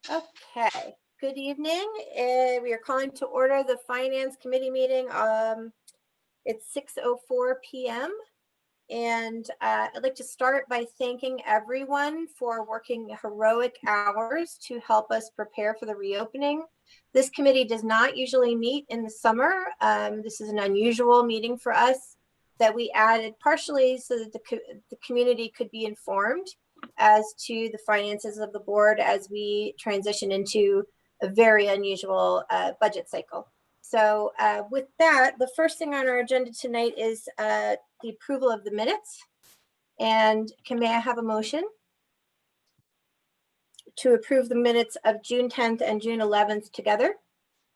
Okay, good evening. We are calling to order the Finance Committee meeting. It's 6:04 p.m. And I'd like to start by thanking everyone for working heroic hours to help us prepare for the reopening. This committee does not usually meet in the summer. This is an unusual meeting for us that we added partially so that the community could be informed as to the finances of the board as we transition into a very unusual budget cycle. So with that, the first thing on our agenda tonight is the approval of the minutes. And may I have a motion to approve the minutes of June 10th and June 11th together?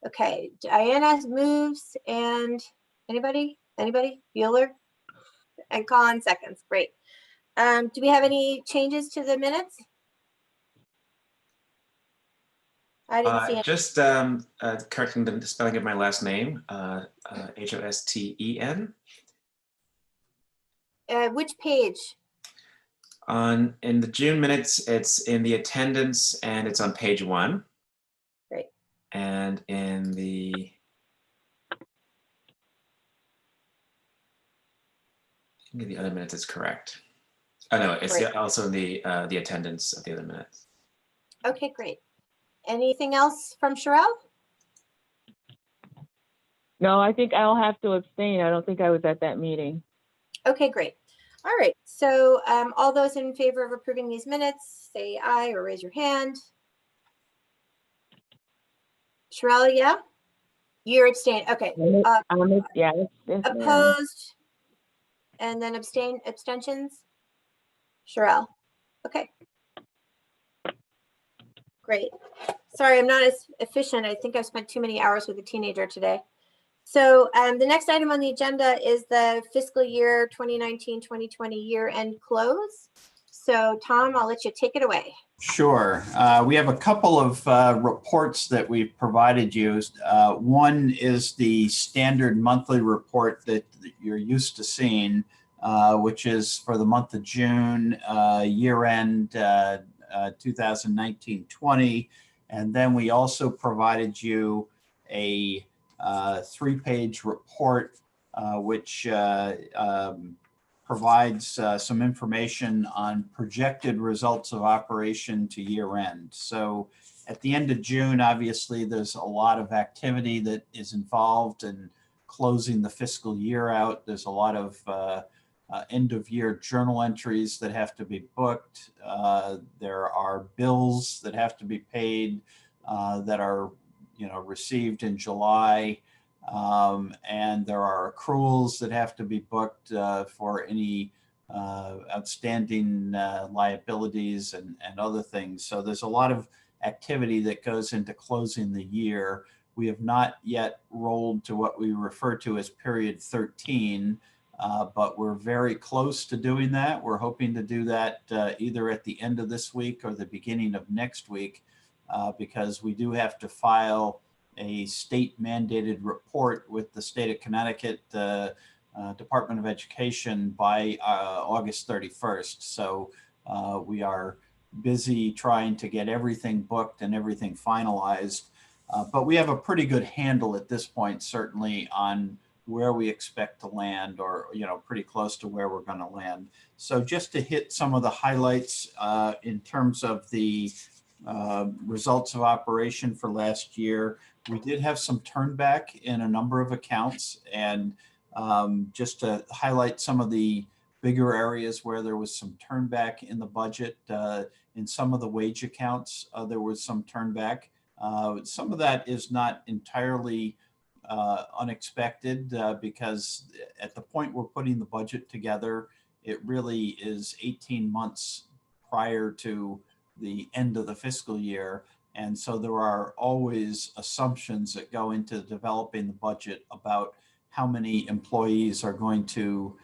Okay, Diana moves, and anybody? Bueller? And Colin seconds, great. Do we have any changes to the minutes? I didn't see any. Just correcting the spelling of my last name, Hosten. Which page? In the June minutes, it's in the attendance and it's on page 1. Great. And in the other minutes, it's correct. Oh no, it's also in the attendance of the other minutes. Okay, great. Anything else from Sherelle? No, I think I'll have to abstain. I don't think I was at that meeting. Okay, great. All right. So all those in favor of approving these minutes, say aye or raise your hand. Sherelle, yeah? You're abstaining. Okay. Yeah. Opposed? And then abstentions? Sherelle. Okay. Great. Sorry, I'm not as efficient. I think I've spent too many hours with a teenager today. So the next item on the agenda is the fiscal year 2019-2020 year-end close. So Tom, I'll let you take it away. Sure. We have a couple of reports that we've provided you. One is the standard monthly report that you're used to seeing, which is for the month of June, year-end 2019-20. And then we also provided you a 3-page report, which provides some information on projected results of operation to year end. So at the end of June, obviously, there's a lot of activity that is involved in closing the fiscal year out. There's a lot of end of year journal entries that have to be booked. There are bills that have to be paid that are received in July. And there are accruals that have to be booked for any outstanding liabilities and other things. So there's a lot of activity that goes into closing the year. We have not yet rolled to what we refer to as period 13, but we're very close to doing that. We're hoping to do that either at the end of this week or the beginning of next week, because we do have to file a state mandated report with the state of Connecticut Department of Education by August 31st. So we are busy trying to get everything booked and everything finalized. But we have a pretty good handle at this point, certainly, on where we expect to land, or pretty close to where we're going to land. So just to hit some of the highlights in terms of the results of operation for last year, we did have some turnback in a number of accounts, and just to highlight some of the bigger areas where there was some turnback in the budget. In some of the wage accounts, there was some turnback. Some of that is not entirely unexpected because at the point we're putting the budget together, it really is 18 months prior to the end of the fiscal year. And so there are always assumptions that go into developing the budget about how many employees are going to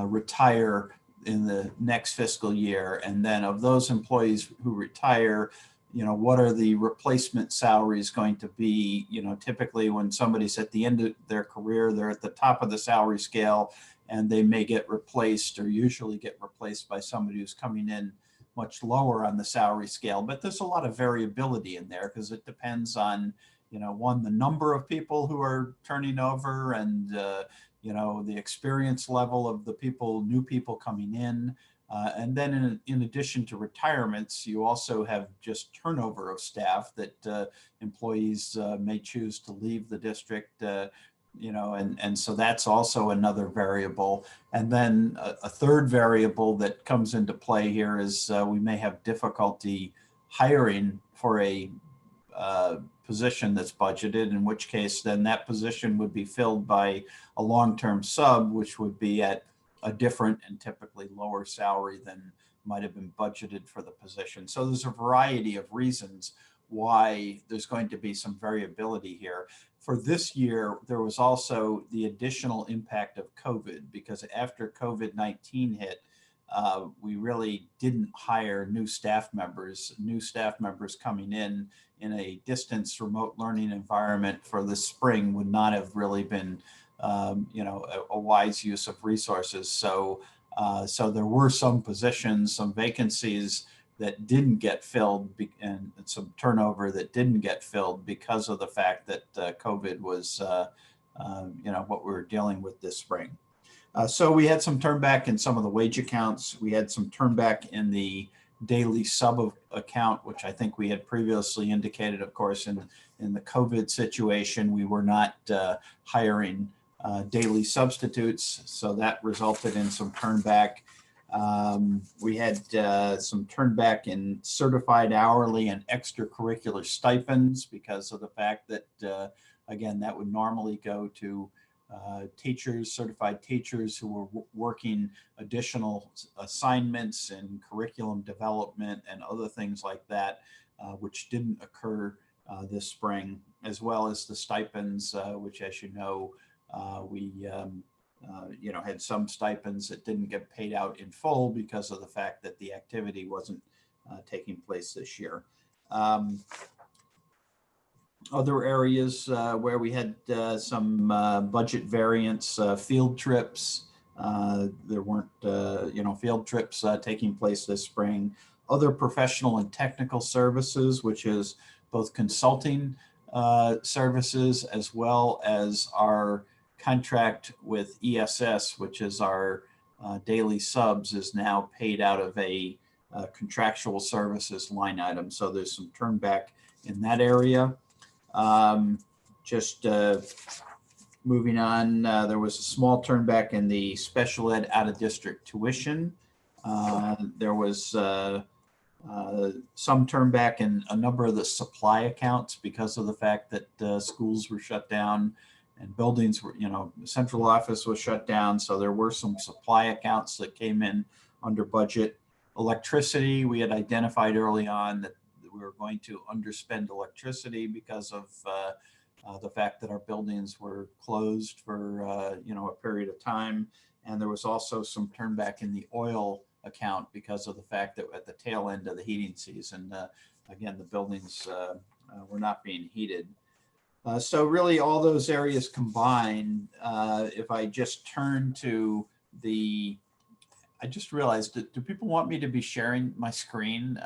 retire in the next fiscal year. And then of those employees who retire, what are the replacement salaries going to be? Typically when somebody's at the end of their career, they're at the top of the salary scale, and they may get replaced, or usually get replaced, by somebody who's coming in much lower on the salary scale, but there's a lot of variability in there because it depends on, one, the number of people who are turning over and, the experience level of the new people coming in. And then in addition to retirements, you also have just turnover of staff that employees may choose to leave the district, and so that's also another variable. And then a third variable that comes into play here is we may have difficulty hiring for a position that's budgeted, in which case then that position would be filled by a long-term sub, which would be at a different and typically lower salary than might have been budgeted for the position. So there's a variety of reasons why there's going to be some variability here. For this year, there was also the additional impact of COVID, because after COVID-19 hit, we really didn't hire new staff members. New staff members coming in a distance remote learning environment for the spring would not have really been a wise use of resources. So there were some positions, some vacancies that didn't get filled, and some turnover that didn't get filled because of the fact that COVID was, what we were dealing with this spring. So we had some turnback in some of the wage accounts. We had some turnback in the daily sub account, which I think we had previously indicated, of course, in the COVID situation, we were not hiring daily substitutes. So that resulted in some turnback. We had some turnback in certified hourly and extracurricular stipends because of the fact that, again, that would normally go to teachers, certified teachers who were working additional assignments and curriculum development and other things like that, which didn't occur this spring, as well as the stipends, which, as you know, we had some stipends that didn't get paid out in full because of the fact that the activity wasn't taking place this year. Other areas where we had some budget variance, field trips. There weren't, field trips taking place this spring. Other professional and technical services, which is both consulting services as well as our contract with ESS, which is our daily subs, is now paid out of a contractual services line item. So there's some turnback in that area. Moving on, there was a small turnback in the special ed out of district tuition. There was some turnback in a number of the supply accounts because of the fact that schools were shut down and buildings were, central office was shut down. So there were some supply accounts that came in under budget. Electricity, we had identified early on that we were going to underspend electricity because of the fact that our buildings were closed for a period of time. And there was also some turnback in the oil account because of the fact that at the tail end of the heating season, again, the buildings were not being heated. So really all those areas combined, if I just turn to I just realized, do people want me to be sharing my screen?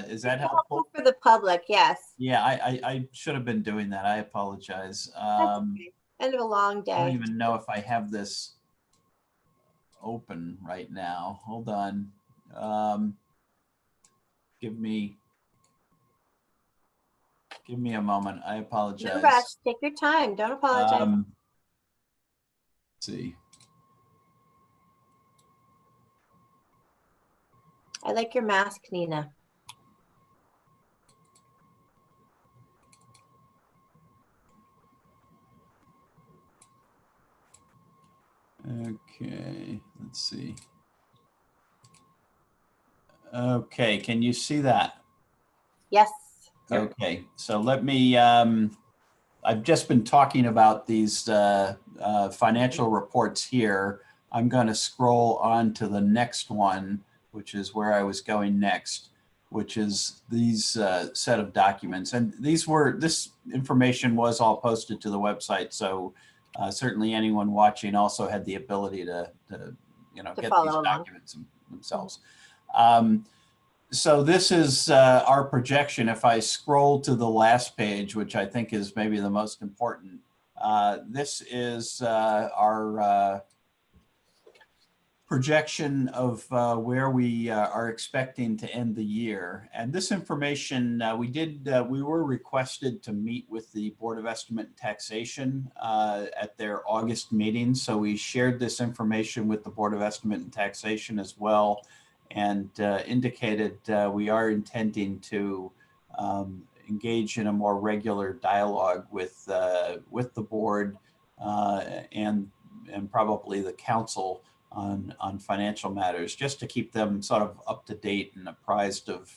Is that helpful? For the public, yes. Yeah, I should have been doing that. I apologize. That's okay. End of a long day. I don't even know if I have this open right now. Hold on. Give me a moment. I apologize. No rush. Take your time. Don't apologize. Let's see. I like your mask, Nina. Okay, let's see. Okay, can you see that? Yes. Okay, so let me, I've just been talking about these financial reports here. I'm going to scroll on to the next one, which is where I was going next, which is these set of documents. And this information was all posted to the website. So certainly anyone watching also had the ability to get these documents themselves. So this is our projection. If I scroll to the last page, which I think is maybe the most important, this is our projection of where we are expecting to end the year. And this information, we were requested to meet with the Board of Estimate and Taxation at their August meeting. So we shared this information with the Board of Estimate and Taxation as well, and indicated we are intending to engage in a more regular dialogue with the board and probably the council on financial matters, just to keep them sort of up to date and apprised of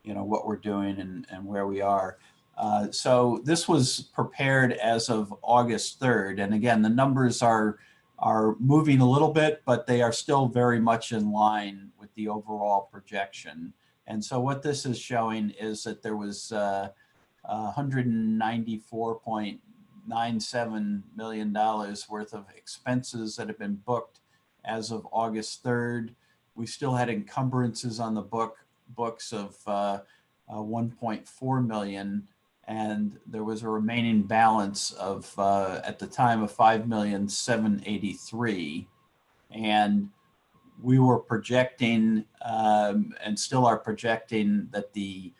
what we're doing and where we are. So this was prepared as of August 3rd, and again, the numbers are moving a little bit, but they are still very much in line with the overall projection. And so what this is showing is that there was $194.97 million worth of expenses that have been booked as of August 3rd. We still had encumbrances on the books of 1.4 million, and there was a remaining balance of at the time of 5,783,000. And we were projecting and still are projecting that the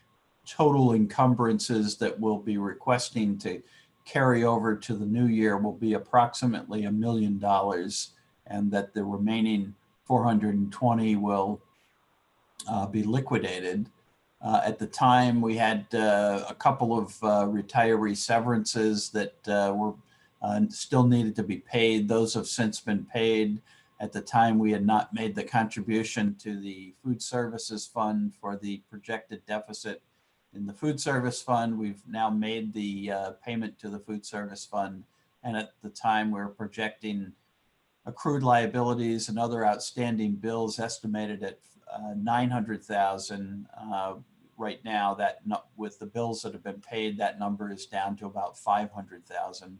total encumbrances that we'll be requesting to carry over to the new year will be approximately $1 million, and that the remaining 420 will be liquidated. At the time, we had a couple of retiree severances that were still needed to be paid. Those have since been paid. At the time, we had not made the contribution to the food services fund for the projected deficit in the food service fund. We've now made the payment to the food service fund. And at the time, we were projecting accrued liabilities and other outstanding bills estimated at 900,000. Right now, that with the bills that have been paid, that number is down to about 500,000.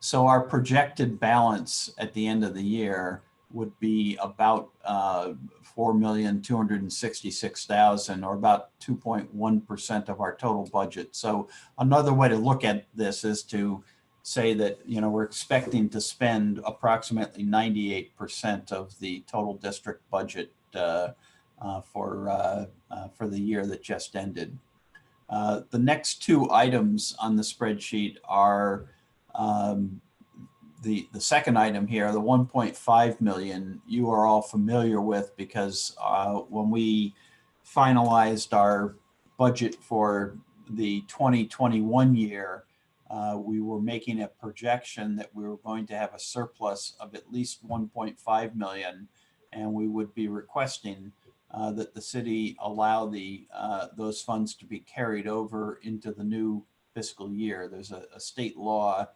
So our projected balance at the end of the year would be about 4,266,000, or about 2.1% of our total budget. So another way to look at this is to say that we're expecting to spend approximately 98% of the total district budget for the year that just ended. The next two items on the spreadsheet are the second item here, the 1.5 million, you are all familiar with, because when we finalized our budget for the 2021 year, we were making a projection that we were going to have a surplus of at least 1.5 million, and we would be requesting that the city allow those funds to be carried over into the new fiscal year. There's a state law,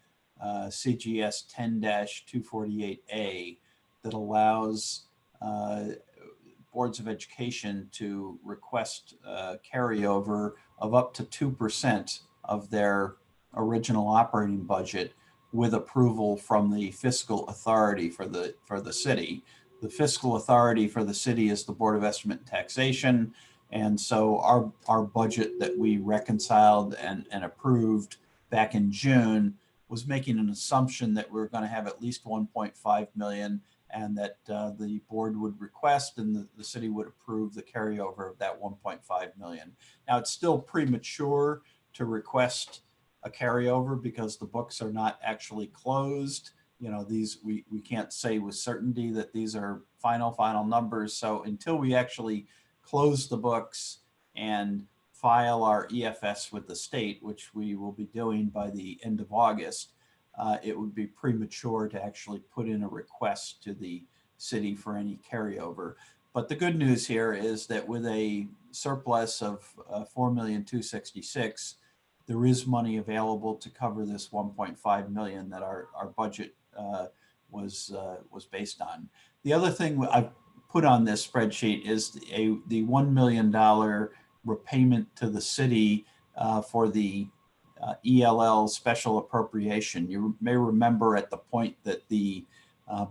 CGS 10-248A, that allows boards of education to request carryover of up to 2% of their original operating budget with approval from the fiscal authority for the city. The fiscal authority for the city is the Board of Estimate and Taxation. And so our budget that we reconciled and approved back in June was making an assumption that we were going to have at least 1.5 million, and that the board would request and the city would approve the carryover of that 1.5 million. Now, it's still premature to request a carryover because the books are not actually closed. These we can't say with certainty that these are final numbers. So until we actually close the books and file our EFS with the state, which we will be doing by the end of August, it would be premature to actually put in a request to the city for any carryover. But the good news here is that with a surplus of 4,266,000, there is money available to cover this 1.5 million that our budget was based on. The other thing I've put on this spreadsheet is the $1 million repayment to the city for the ELL special appropriation. You may remember at the point that the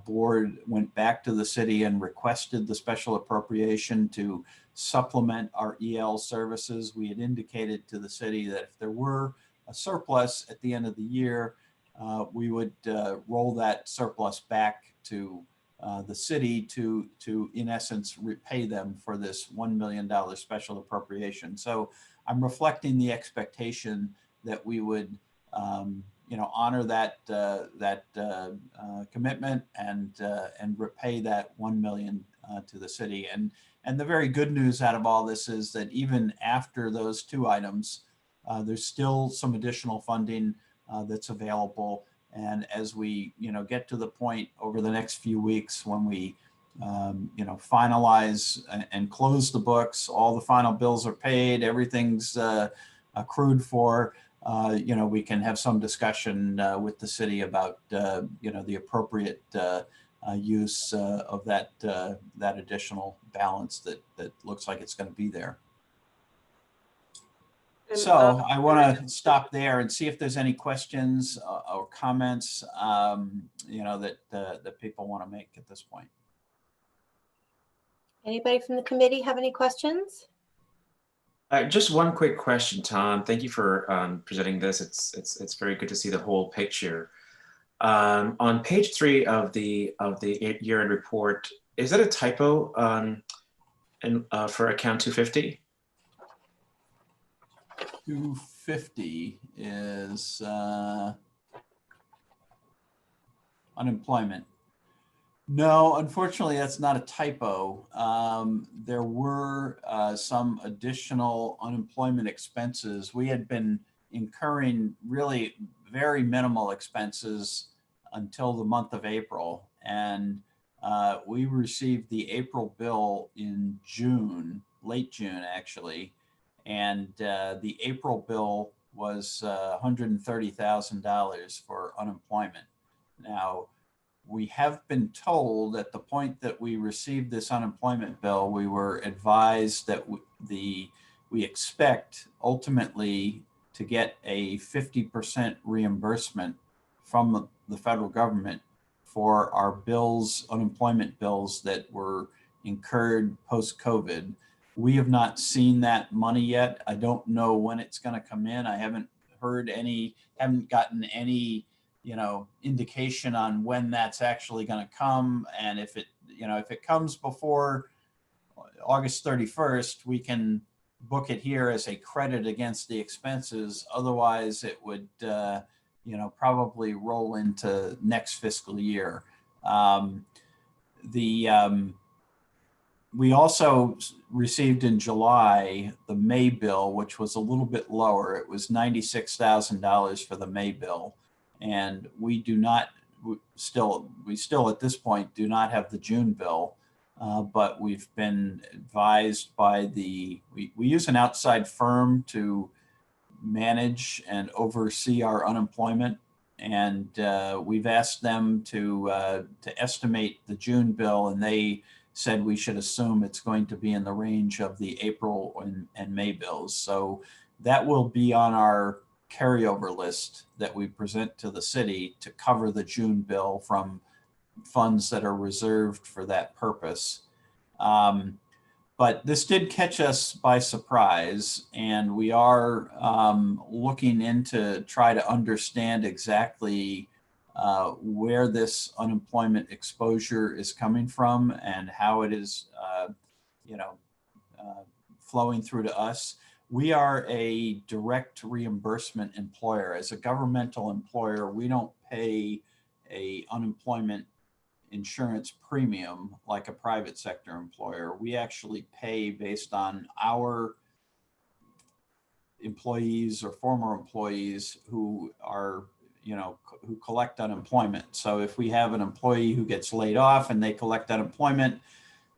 board went back to the city and requested the special appropriation to supplement our EL services. We had indicated to the city that if there were a surplus at the end of the year, we would roll that surplus back to the city to in essence repay them for this $1 million special appropriation. So I'm reflecting the expectation that we would honor that commitment and repay that $1 million to the city. And the very good news out of all this is that even after those two items, there's still some additional funding that's available. And as we get to the point over the next few weeks when we finalize and close the books, all the final bills are paid, everything's accrued for, we can have some discussion with the city about the appropriate use of that additional balance that looks like it's going to be there. So I want to stop there and see if there's any questions or comments, that people want to make at this point. Anybody from the committee have any questions? Just one quick question, Tom. Thank you for presenting this. It's very good to see the whole picture. On page 3 of the year-end report, is that a typo for account 250? 250 is unemployment. No, unfortunately, that's not a typo. There were some additional unemployment expenses. We had been incurring really very minimal expenses until the month of April. And we received the April bill in June, late June, actually. And the April bill was $130,000 for unemployment. Now, we have been told at the point that we received this unemployment bill, we were advised that we expect ultimately to get a 50% reimbursement from the federal government for our bills, unemployment bills that were incurred post-COVID. We have not seen that money yet. I don't know when it's going to come in. I haven't gotten any indication on when that's actually going to come. And if it comes before August 31st, we can book it here as a credit against the expenses. Otherwise, it would, probably roll into next fiscal year. We also received in July the May bill, which was a little bit lower. It was $96,000 for the May bill. And we still at this point do not have the June bill, but we've been advised by we use an outside firm to manage and oversee our unemployment. And we've asked them to estimate the June bill, and they said we should assume it's going to be in the range of the April and May bills. So that will be on our carryover list that we present to the city to cover the June bill from funds that are reserved for that purpose. But this did catch us by surprise, and we are looking into try to understand exactly where this unemployment exposure is coming from and how it is, flowing through to us. We are a direct reimbursement employer. As a governmental employer, we don't pay a unemployment insurance premium like a private sector employer. We actually pay based on our employees or former employees who are, who collect unemployment. So if we have an employee who gets laid off and they collect unemployment,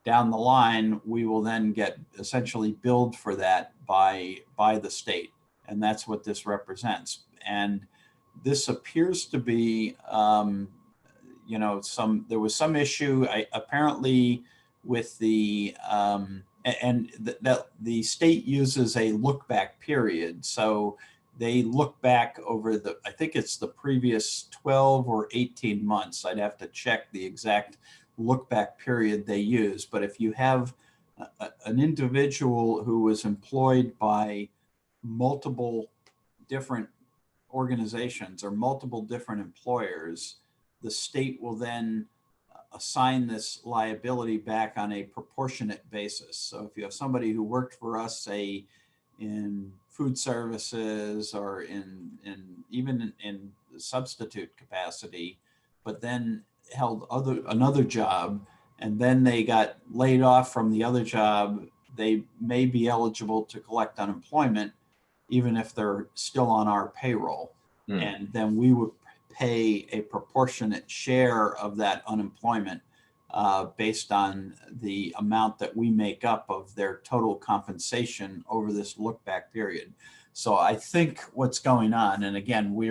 down the line, we will then get essentially billed for that by the state. And that's what this represents. And this appears to be, there was some issue apparently with the state uses a look back period. So they look back over I think it's the previous 12 or 18 months. I'd have to check the exact look back period they use. But if you have an individual who was employed by multiple different organizations or multiple different employers, the state will then assign this liability back on a proportionate basis. So if you have somebody who worked for us, say in food services or even in substitute capacity, but then held another job, and then they got laid off from the other job, they may be eligible to collect unemployment even if they're still on our payroll. And then we would pay a proportionate share of that unemployment based on the amount that we make up of their total compensation over this look back period. So I think what's going on, and again, we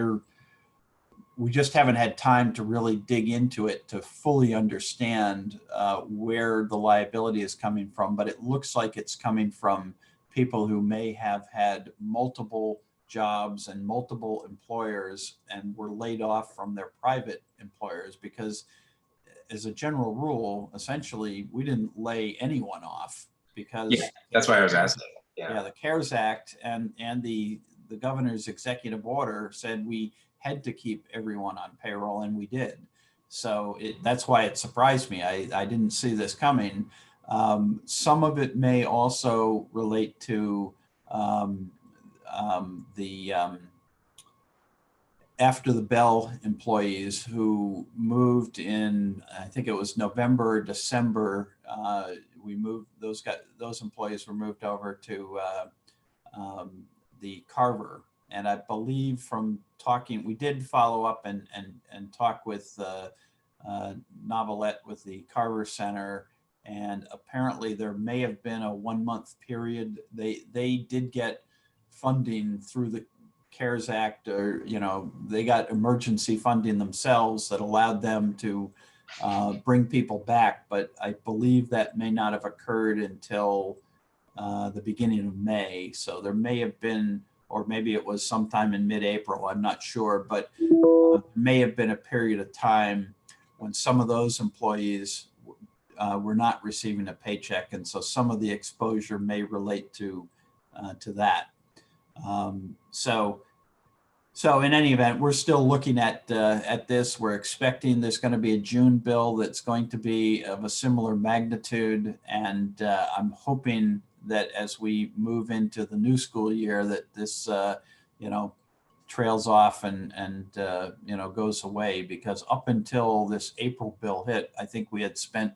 just haven't had time to really dig into it to fully understand where the liability is coming from, but it looks like it's coming from people who may have had multiple jobs and multiple employers and were laid off from their private employers, because as a general rule, essentially, we didn't lay anyone off because that's why I was asking. The CARES Act and the governor's executive order said we had to keep everyone on payroll, and we did. So that's why it surprised me. I didn't see this coming. Some of it may also relate to the after the Bell employees who moved in, I think it was November or December. We moved those employees were moved over to the Carver, and I believe from talking, we did follow up and talk with Novelette with the Carver Center. And apparently there may have been a 1 month period. They did get funding through the CARES Act, or, they got emergency funding themselves that allowed them to bring people back. But I believe that may not have occurred until the beginning of May. So there may have been, or maybe it was sometime in mid-April, I'm not sure, but may have been a period of time when some of those employees were not receiving a paycheck, and so some of the exposure may relate to that. So in any event, we're still looking at this. We're expecting there's going to be a June bill that's going to be of a similar magnitude, and I'm hoping that as we move into the new school year, that this trails off and goes away, because up until this April bill hit, I think we had spent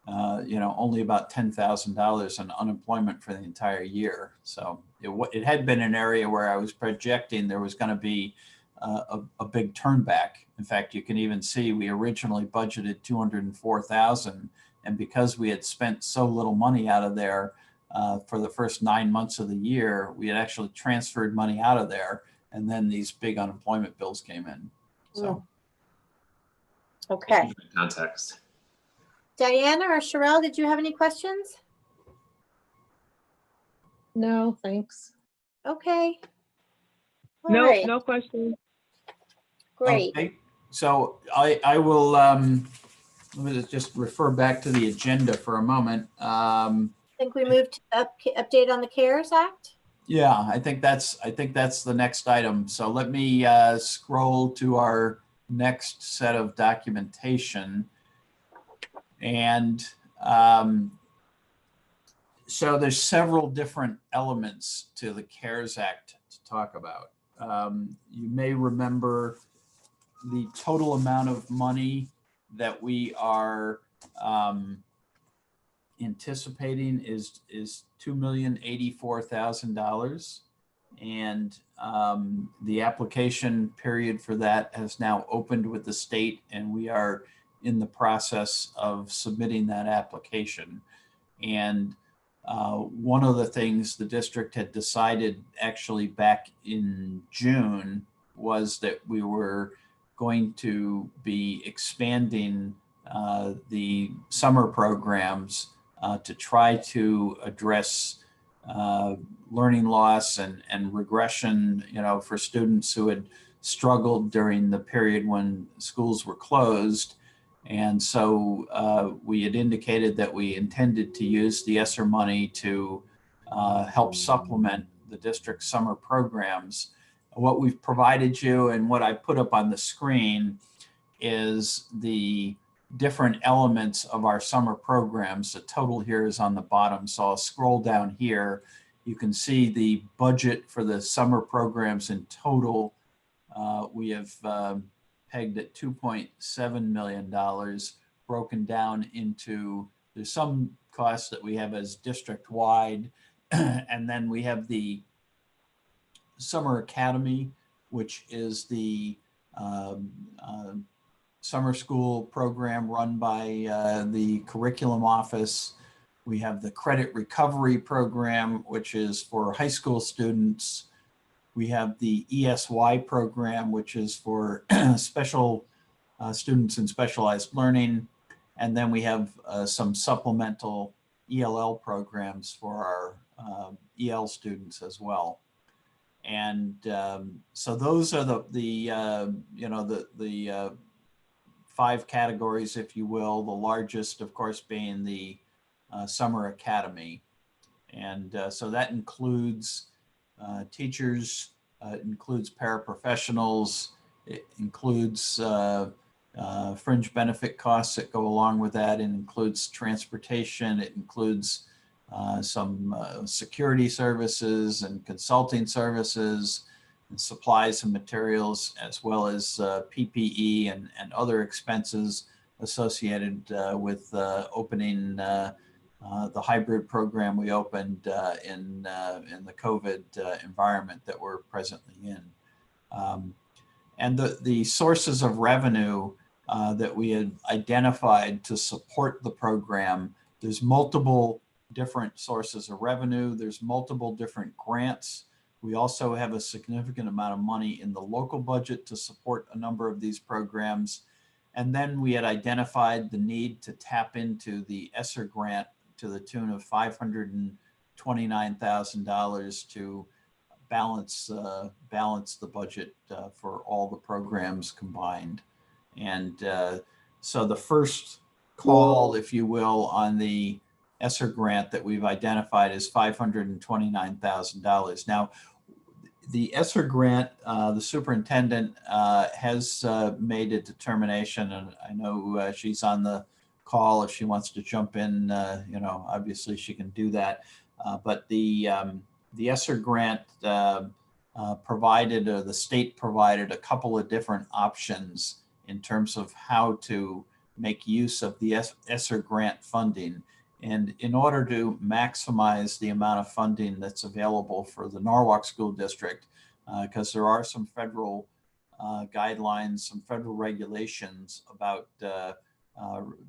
only about $10,000 in unemployment for the entire year. So it had been an area where I was projecting there was going to be a big turnback. In fact, you can even see we originally budgeted $204,000, and because we had spent so little money out of there for the first 9 months of the year, we had actually transferred money out of there, and then these big unemployment bills came in. So, okay. Context. Diana or Sherelle, did you have any questions? No, thanks. Okay. All right. No questions. Great. Okay. So I will let me just refer back to the agenda for a moment. I think we moved to update on the CARES Act. Yeah, I think that's the next item. So let me scroll to our next set of documentation. And so there's several different elements to the CARES Act to talk about. You may remember the total amount of money that we are anticipating is $2,084,000, and the application period for that has now opened with the state, and we are in the process of submitting that application. And one of the things the district had decided actually back in June was that we were going to be expanding the summer programs to try to address learning loss and regression, for students who had struggled during the period when schools were closed. And so we had indicated that we intended to use the ESSER money to help supplement the district's summer programs. What we've provided you and what I put up on the screen is the different elements of our summer programs. The total here is on the bottom, so I'll scroll down here. You can see the budget for the summer programs in total. We have pegged at $2.7 million, broken down into, there's some costs that we have as district-wide, and then we have the Summer Academy, which is the summer school program run by the curriculum office. We have the credit recovery program, which is for high school students. We have the ESY program, which is for special students in specialized learning. And then we have some supplemental ELL programs for our EL students as well. And so those are the 5 categories, if you will, the largest, of course, being the Summer Academy. And so that includes teachers, it includes paraprofessionals, it includes fringe benefit costs that go along with that, it includes transportation, it includes some security services and consulting services, and supplies and materials, as well as PPE and other expenses associated with opening the hybrid program we opened in the COVID environment that we're presently in. And the sources of revenue that we had identified to support the program, there's multiple different sources of revenue. There's multiple different grants. We also have a significant amount of money in the local budget to support a number of these programs. And then we had identified the need to tap into the ESSER grant to the tune of $529,000 to balance the budget for all the programs combined. And so the first call, if you will, on the ESSER grant that we've identified is $529,000. Now, the ESSER grant, the superintendent has made a determination, and I know she's on the call if she wants to jump in, obviously she can do that. But the ESSER grant provided, or the state provided, a couple of different options in terms of how to make use of the ESSER grant funding. And in order to maximize the amount of funding that's available for the Norwalk School District, because there are some federal guidelines, some federal regulations about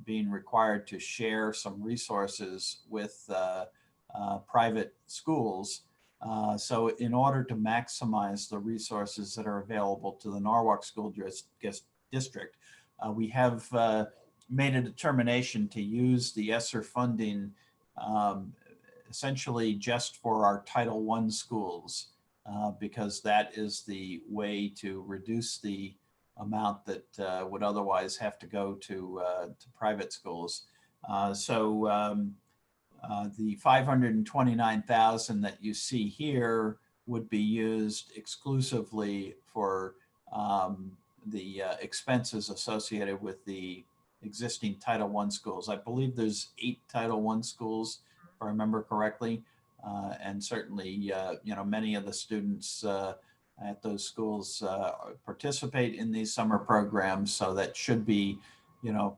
being required to share some resources with private schools. So in order to maximize the resources that are available to the Norwalk School District, we have made a determination to use the ESSER funding essentially just for our Title I schools, because that is the way to reduce the amount that would otherwise have to go to private schools. So the $529,000 that you see here would be used exclusively for the expenses associated with the existing Title I schools. I believe there's 8 Title I schools, if I remember correctly. And certainly, many of the students at those schools participate in these summer programs. So that should be,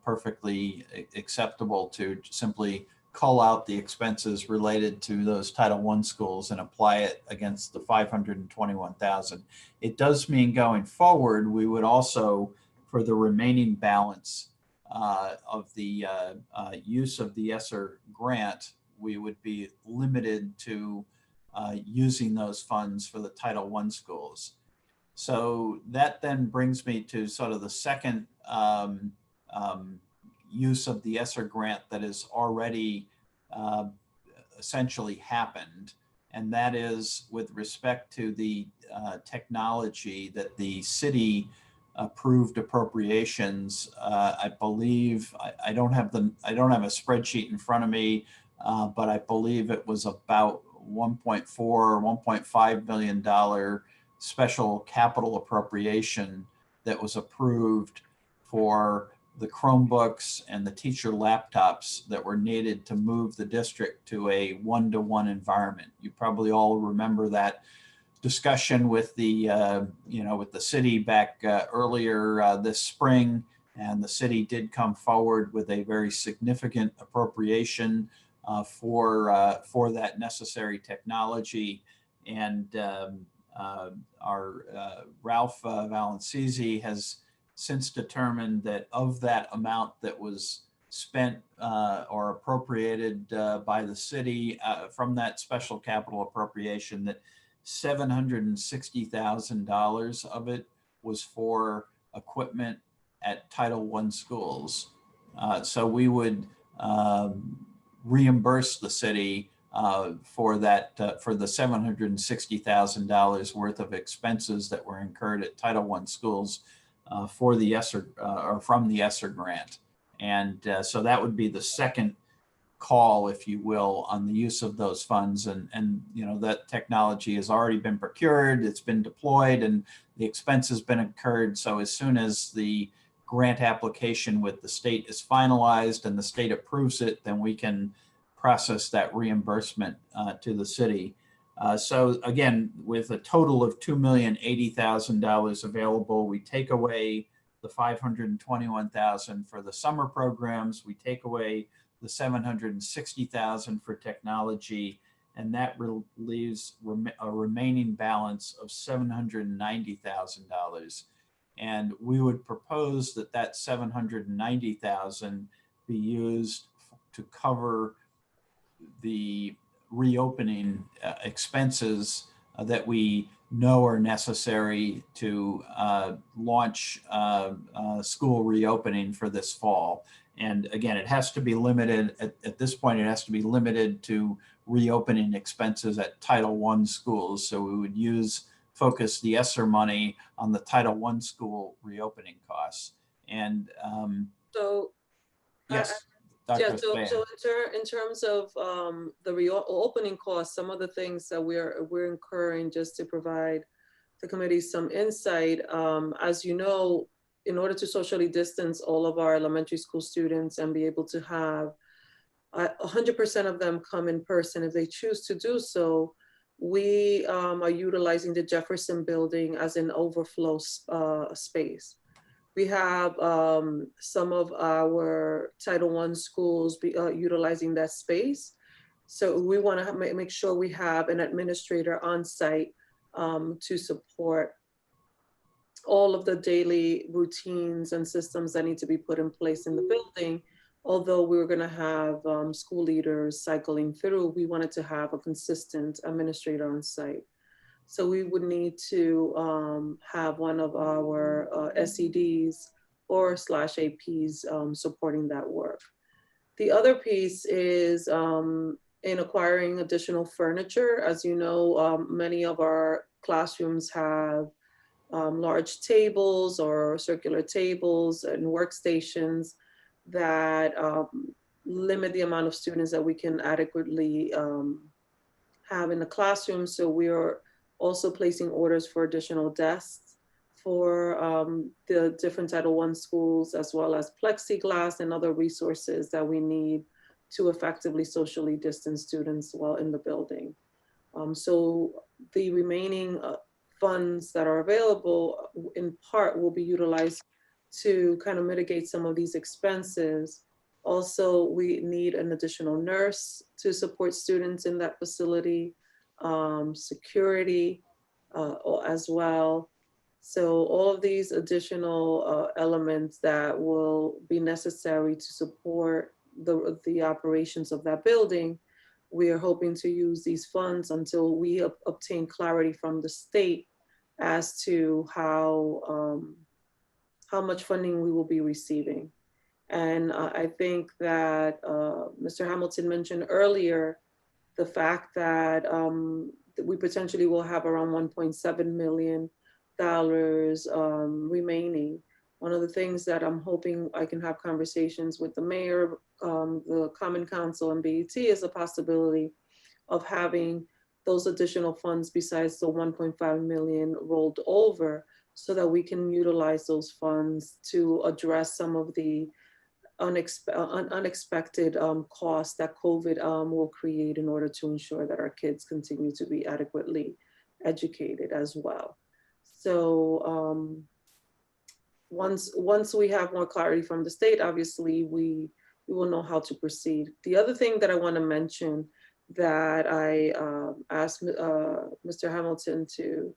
perfectly acceptable to simply call out the expenses related to those Title I schools and apply it against the $521,000. It does mean going forward, we would also, for the remaining balance of the use of the ESSER grant, we would be limited to using those funds for the Title I schools. So that then brings me to sort of the second use of the ESSER grant that has already essentially happened. and that is with respect to the technology that the city approved appropriations. I believe I don't have a spreadsheet in front of me, but I believe it was about 1.4 or 1.5 million dollar special capital appropriation that was approved for the Chromebooks and the teacher laptops that were needed to move the district to a one-to-one environment. You probably all remember that discussion with the with the city back earlier this spring, and the city did come forward with a very significant appropriation for that necessary technology. And our Ralph Valancisi has since determined that of that amount that was spent or appropriated by the city from that special capital appropriation, that $760,000 of it was for equipment at Title I schools. So we would reimburse the city for that, for the $760,000 worth of expenses that were incurred at Title I schools for the ESSER or from the ESSER grant. And so that would be the second call, if you will, on the use of those funds. And that technology has already been procured, it's been deployed, and the expense has been incurred. So as soon as the grant application with the state is finalized and the state approves it, then we can process that reimbursement to the city. So again, with a total of $2,080,000 available, we take away the $521,000 for the summer programs, we take away the $760,000 for technology, and that leaves a remaining balance of $790,000. And we would propose that that $790,000 be used to cover the reopening expenses that we know are necessary to launch school reopening for this fall. And again, it has to be limited, at this point, it has to be limited to reopening expenses at Title I schools. So we would focus the ESSER money on the Title I school reopening costs. And So, yes, yeah, Dr. so Spain. in terms of the reopening costs, some of the things that we're incurring, just to provide the committee some insight, as you know, in order to socially distance all of our elementary school students and be able to have 100% of them come in person if they choose to do so, we are utilizing the Jefferson building as an overflow space. We have some of our Title I schools utilizing that space. So we want to make sure we have an administrator on site to support all of the daily routines and systems that need to be put in place in the building. Although we were going to have school leaders cycling through, we wanted to have a consistent administrator on site. So we would need to have one of our SEDs or /APs supporting that work. The other piece is in acquiring additional furniture. As you know, many of our classrooms have large tables or circular tables and workstations that limit the amount of students that we can adequately have in the classroom. So we are also placing orders for additional desks for the different Title I schools, as well as plexiglass and other resources that we need to effectively socially distance students while in the building. So the remaining funds that are available in part will be utilized to kind of mitigate some of these expenses. Also, we need an additional nurse to support students in that facility, security as well. So all of these additional elements that will be necessary to support the operations of that building, we are hoping to use these funds until we obtain clarity from the state as to how much funding we will be receiving. And I think that Mr. Hamilton mentioned earlier the fact that we potentially will have around $1.7 million remaining. One of the things that I'm hoping I can have conversations with the mayor, the Common Council, and BET is a possibility of having those additional funds besides the 1.5 million rolled over, so that we can utilize those funds to address some of the unexpected costs that COVID will create in order to ensure that our kids continue to be adequately educated as well. So once we have more clarity from the state, obviously we will know how to proceed. The other thing that I want to mention that I asked Mr. Hamilton to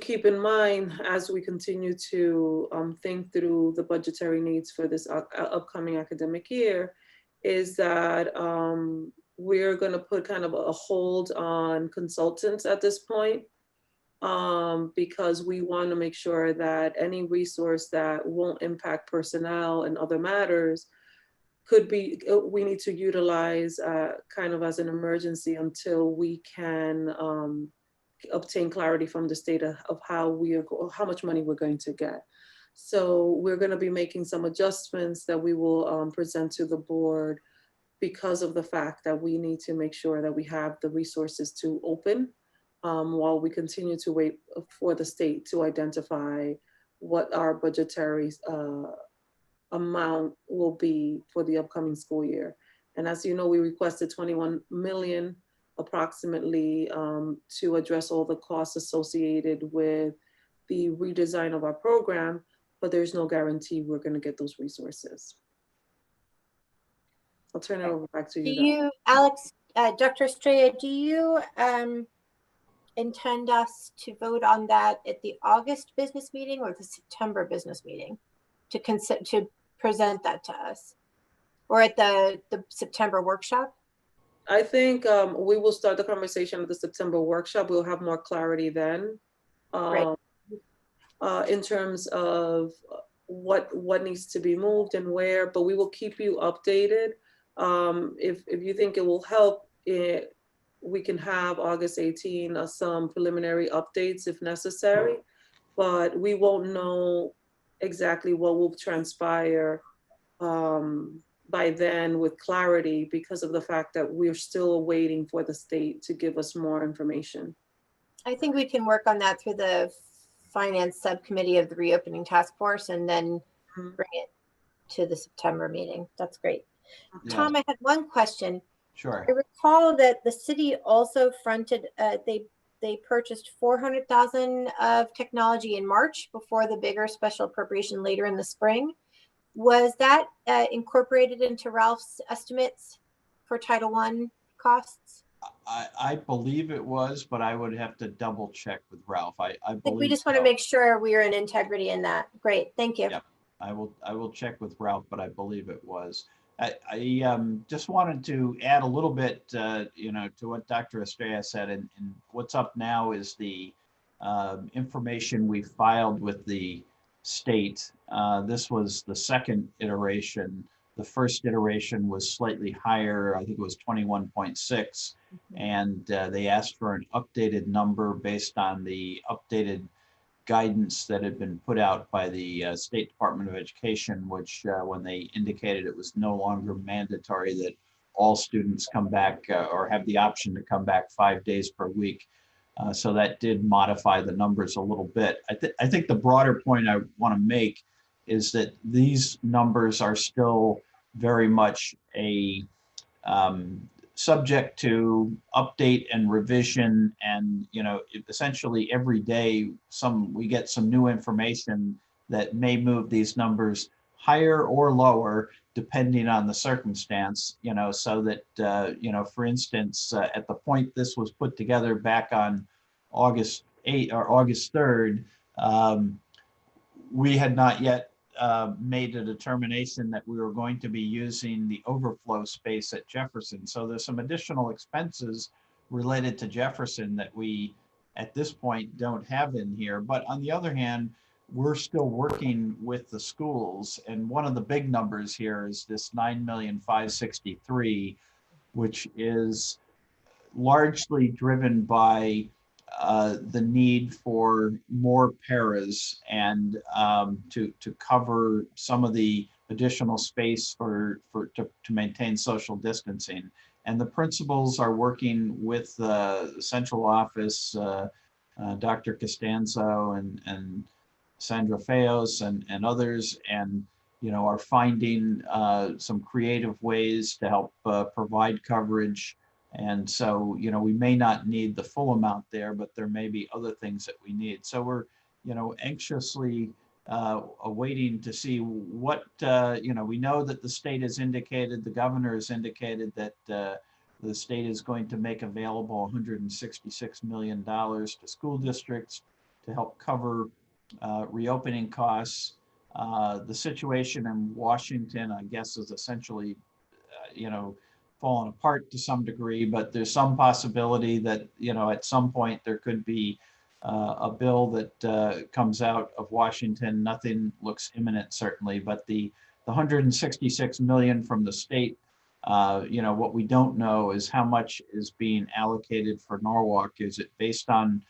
keep in mind as we continue to think through the budgetary needs for this upcoming academic year is that we're going to put kind of a hold on consultants at this point, because we want to make sure that any resource that won't impact personnel and other matters we need to utilize kind of as an emergency until we can obtain clarity from the state of how much money we're going to get. So we're going to be making some adjustments that we will present to the board because of the fact that we need to make sure that we have the resources to open while we continue to wait for the state to identify what our budgetary amount will be for the upcoming school year. And as you know, we requested 21 million approximately to address all the costs associated with the redesign of our program, but there's no guarantee we're going to get those resources. I'll turn it over back to you. Do you, Alex, Dr. Estrella, do you intend us to vote on that at the August business meeting or the September business meeting to present that to us, or at the September workshop? I think we will start the conversation at the September workshop. We'll have more clarity then in terms of what needs to be moved and where, but we will keep you updated. If you think it will help, we can have August 18 some preliminary updates if necessary, but we won't know exactly what will transpire by then with clarity because of the fact that we're still waiting for the state to give us more information. I think we can work on that through the finance subcommittee of the reopening task force and then bring it to the September meeting. That's great. Yeah. Tom, I had one question. Sure. I recall that the city also fronted, they purchased 400,000 of technology in March before the bigger special appropriation later in the spring. Was that incorporated into Ralph's estimates for Title I costs? I believe it was, but I would have to double check with Ralph. I believe We just want to make sure we are in integrity in that. Great, thank you. Yep. I will check with Ralph, but I believe it was. I just wanted to add a little bit, to what Dr. Estrella said, and what's up now is the information we filed with the state. This was the second iteration. The first iteration was slightly higher. I think it was 21.6, and they asked for an updated number based on the updated guidance that had been put out by the State Department of Education, which when they indicated it was no longer mandatory that all students come back or have the option to come back 5 days per week. So that did modify the numbers a little bit. I think the broader point I want to make is that these numbers are still very much a subject to update and revision, and essentially every day we get some new information that may move these numbers higher or lower depending on the circumstance, so that for instance, at the point this was put together back on August 8th or August 3rd, we had not yet made a determination that we were going to be using the overflow space at Jefferson. So there's some additional expenses related to Jefferson that we at this point don't have in here. But on the other hand, we're still working with the schools. And one of the big numbers here is this $9,563,000. which is largely driven by the need for more paras and to cover some of the additional space to maintain social distancing. And the principals are working with the central office, Dr. Costanzo and Sandra Feos and others, and are finding some creative ways to help provide coverage. And so, we may not need the full amount there, but there may be other things that we need. So we're, anxiously awaiting to see what, we know that the state has indicated, the governor has indicated that the state is going to make available $166 million to school districts to help cover reopening costs. The situation in Washington, I guess, is essentially, fallen apart to some degree, but there's some possibility that, at some point there could be a bill that comes out of Washington. Nothing looks imminent, certainly, but the 166 million from the state, what we don't know is how much is being allocated for Norwalk. Is it based on,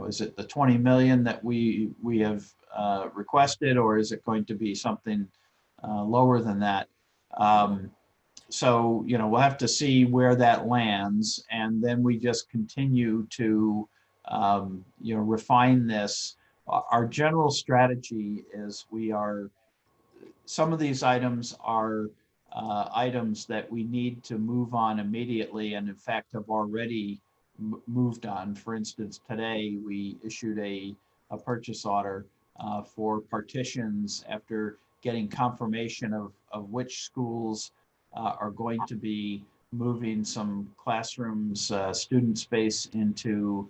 is it the 20 million that we have requested, or is it going to be something lower than that? So, we'll have to see where that lands, and then we just continue to, refine this. Our general strategy is some of these items are items that we need to move on immediately, and in fact have already moved on. For instance, today we issued a purchase order for partitions after getting confirmation of which schools are going to be moving some classrooms, student space into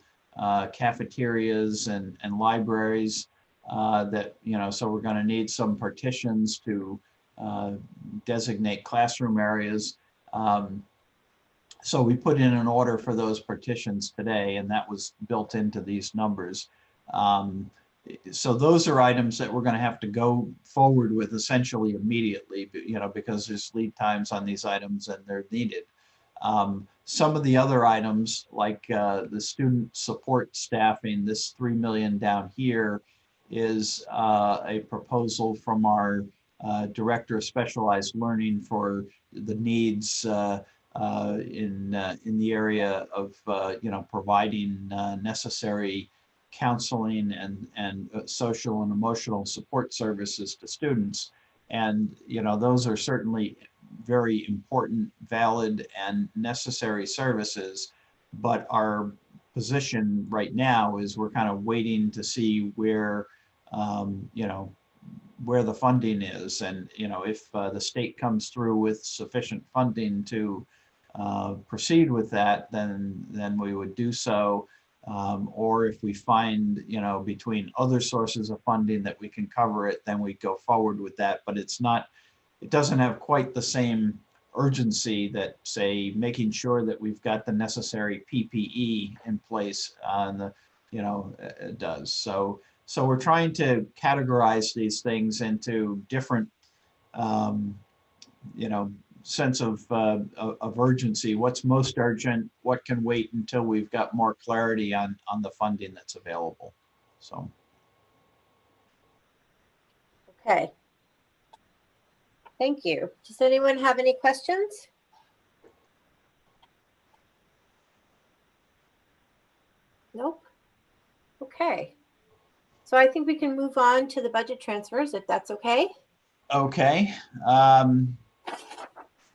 cafeterias and libraries that, so we're going to need some partitions to designate classroom areas. So we put in an order for those partitions today, and that was built into these numbers. So those are items that we're going to have to go forward with essentially immediately, because there's lead times on these items and they're needed. Some of the other items, like the student support staffing, this 3 million down here is a proposal from our Director of Specialized Learning for the needs in the area of providing necessary counseling and social and emotional support services to students. And those are certainly very important, valid, and necessary services. But our position right now is we're kind of waiting to see where where the funding is, and if the state comes through with sufficient funding to proceed with that, then we would do so. Or if we find, between other sources of funding that we can cover it, then we go forward with that. But it doesn't have quite the same urgency that, say, making sure that we've got the necessary PPE in place it does. So we're trying to categorize these things into different, sense of urgency. What's most urgent? What can wait until we've got more clarity on the funding that's available? So. Okay. Thank you. Does anyone have any questions? Nope. Okay. So I think we can move on to the budget transfers, if that's okay. Okay.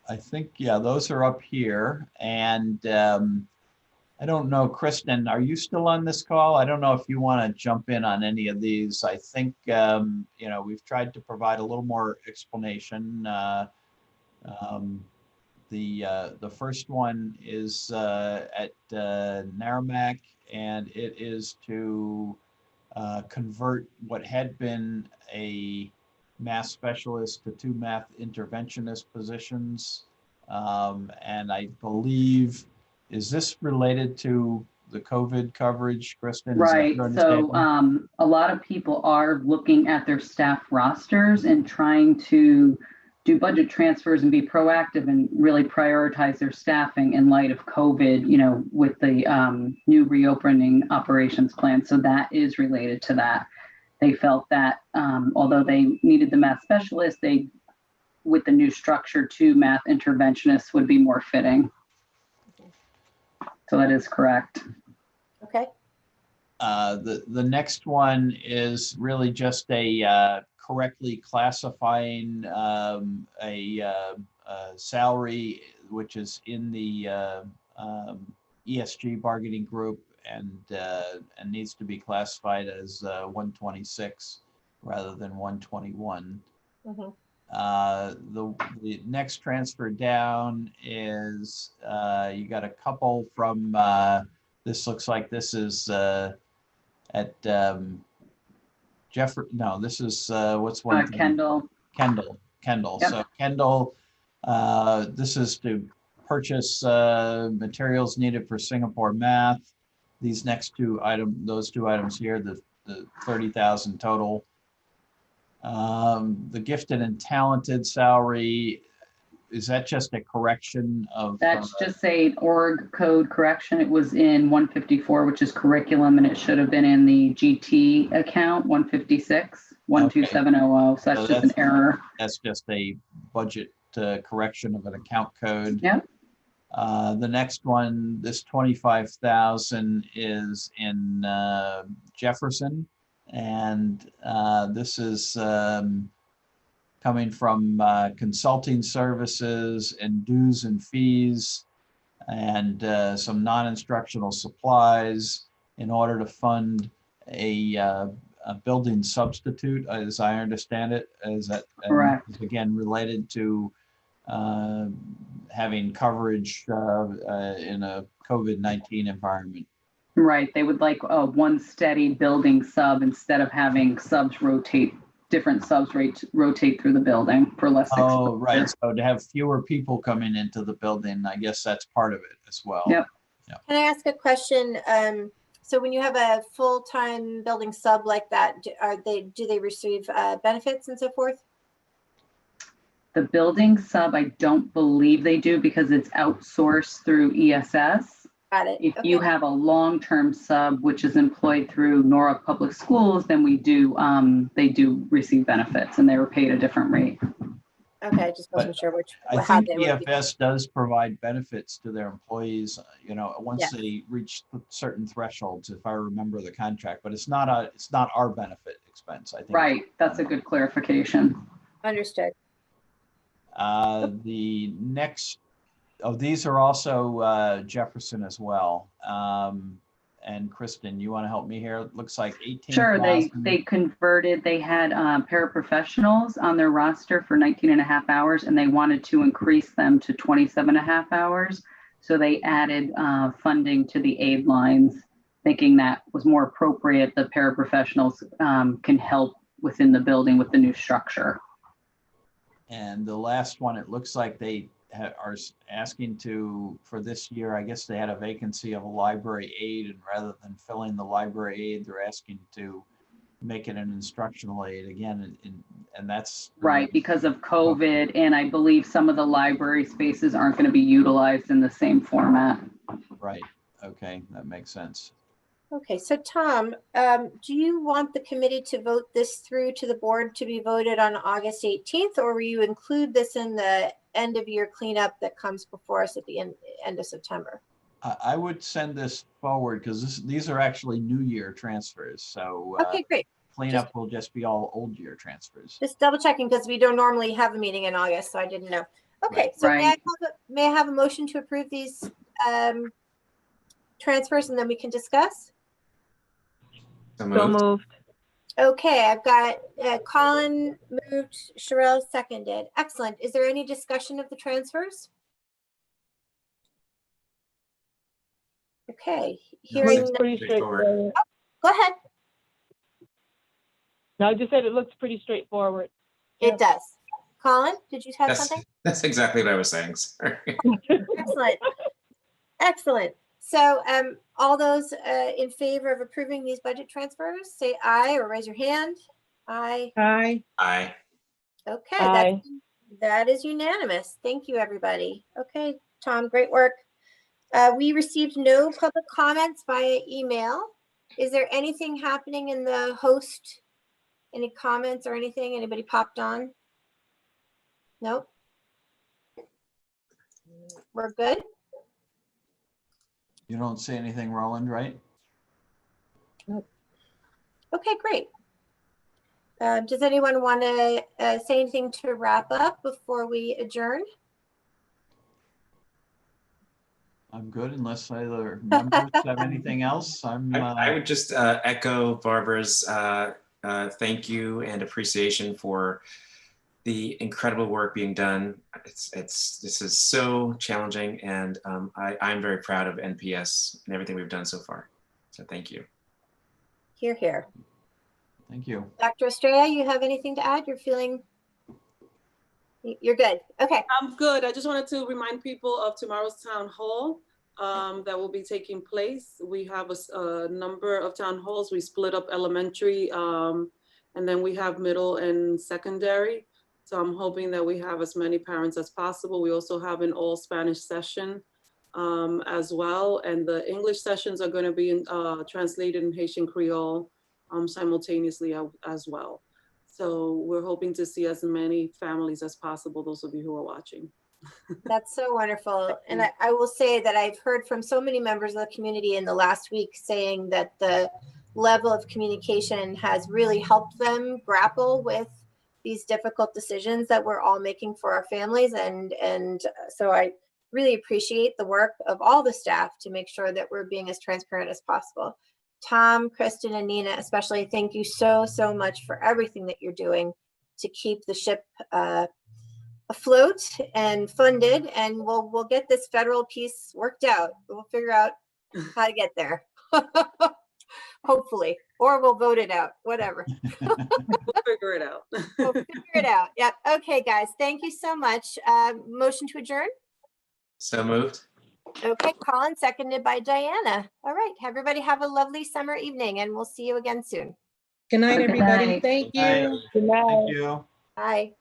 I think, yeah, those are up here. And I don't know, Kristen, are you still on this call? I don't know if you want to jump in on any of these. I think, we've tried to provide a little more explanation. The first one is at Naramac, and it is to convert what had been a math specialist to 2 math interventionist positions. And I believe, is this related to the COVID coverage, Kristen? Right. So a lot of people are looking at their staff rosters and trying to do budget transfers and be proactive and really prioritize their staffing in light of COVID, with the new reopening operations plan. So that is related to that. They felt that although they needed the math specialist, with the new structure, 2 math interventionists would be more fitting. So that is correct. Okay. The next one is really just a correctly classifying a salary, which is in the ESG bargaining group and needs to be classified as 126 rather than 121. Mhm. The next transfer down is you got a couple from this looks like this is at no, this is what's one thing? Kendall. Kendall. Yep. So Kendall, this is to purchase materials needed for Singapore math. These next those two items here, the 30,000 total. The gifted and talented salary, is that just a correction of? That's just a org code correction. It was in 154, which is curriculum, and it should have been in the GT account 156 12700. So that's just an error. That's just a budget correction of an account code. Yep. The next one, this 25,000 is in Jefferson, and this is coming from consulting services and dues and fees and some non-instructional supplies in order to fund a building substitute, as I understand it. Is that correct? Again, related to having coverage in a COVID-19 environment. Right. They would like one steady building sub instead of having different subs rotate through the building for less exposure. Oh, right. So to have fewer people coming into the building, I guess that's part of it as well. Yep. Can I ask a question? So when you have a full-time building sub like that, do they receive benefits and so forth? The building sub, I don't believe they do because it's outsourced through ESS. Got it. If you have a long-term sub, which is employed through Norwalk Public Schools, then they do receive benefits and they were paid a different rate. Okay, I just wasn't sure I think EFS does provide benefits to their employees, once they reach certain thresholds, if I remember the contract, but it's not our benefit expense, I think. Right, that's a good clarification. Understood. The next, these are also Jefferson as well. And Kristen, you want to help me here? It looks like 18,000. Sure, they converted, they had paraprofessionals on their roster for 19 and a half hours, and they wanted to increase them to 27 and a half hours. So they added funding to the aid lines, thinking that was more appropriate. The paraprofessionals can help within the building with the new structure. And the last one, it looks like they are asking for this year, I guess they had a vacancy of a library aide, and rather than filling the library aide, they're asking to make it an instructional aide again. And that's right, because of COVID. And I believe some of the library spaces aren't going to be utilized in the same format. Right. Okay. That makes sense. Okay, so Tom, do you want the committee to vote this through to the board to be voted on August 18th, or will you include this in the end of year cleanup that comes before us at the end of September? I would send this forward because these are actually new year transfers. So okay, great. Cleanup will just be all old year transfers. Just double checking because we don't normally have a meeting in August, so I didn't know. Okay, right. So may I have a motion to approve these transfers and then we can discuss? So moved. Okay, I've got Colin moved, Sherelle seconded. Excellent. Is there any discussion of the transfers? Okay, hearing. Looks pretty straightforward. Go ahead. No, I just said it looks pretty straightforward. It does. Colin, did you have something? That's exactly what I was saying. Sorry. Excellent. Excellent. So all those in favor of approving these budget transfers, say aye or raise your hand. Aye. Aye. Aye. Okay, Aye. That is unanimous. Thank you, everybody. Okay, Tom, great work. We received no public comments via email. Is there anything happening in the host? Any comments or anything? Anybody popped on? Nope. We're good? You don't say anything, Roland, right? Okay, great. Does anyone want to say anything to wrap up before we adjourn? I'm good unless other members have anything else. I would just echo Barbara's thank you and appreciation for the incredible work being done. This is so challenging, and I'm very proud of NPS and everything we've done so far. So thank you. Hear, hear. Thank you. Dr. Estrella, you have anything to add? You're good. Okay. I'm good. I just wanted to remind people of tomorrow's town hall that will be taking place. We have a number of town halls. We split up elementary and then we have middle and secondary. So I'm hoping that we have as many parents as possible. We also have an all Spanish session as well. And the English sessions are going to be translated in Haitian Creole simultaneously as well. So we're hoping to see as many families as possible, those of you who are watching. That's so wonderful. And I will say that I've heard from so many members of the community in the last week saying that the level of communication has really helped them grapple with these difficult decisions that we're all making for our families. And so I really appreciate the work of all the staff to make sure that we're being as transparent as possible. Tom, Kristen, and Nina, especially, thank you so, so much for everything that you're doing to keep the ship afloat and funded. And we'll get this federal piece worked out. We'll figure out how to get there. Hopefully, or we'll vote it out, whatever. We'll figure it out. We'll figure it out. Yep. Okay, guys, thank you so much. Motion to adjourn? So moved. Okay, Colin, seconded by Diana. All right, everybody have a lovely summer evening, and we'll see you again soon. Good night, Have a good everybody. night. Thank Good night. you. Good night. Thank you. Bye.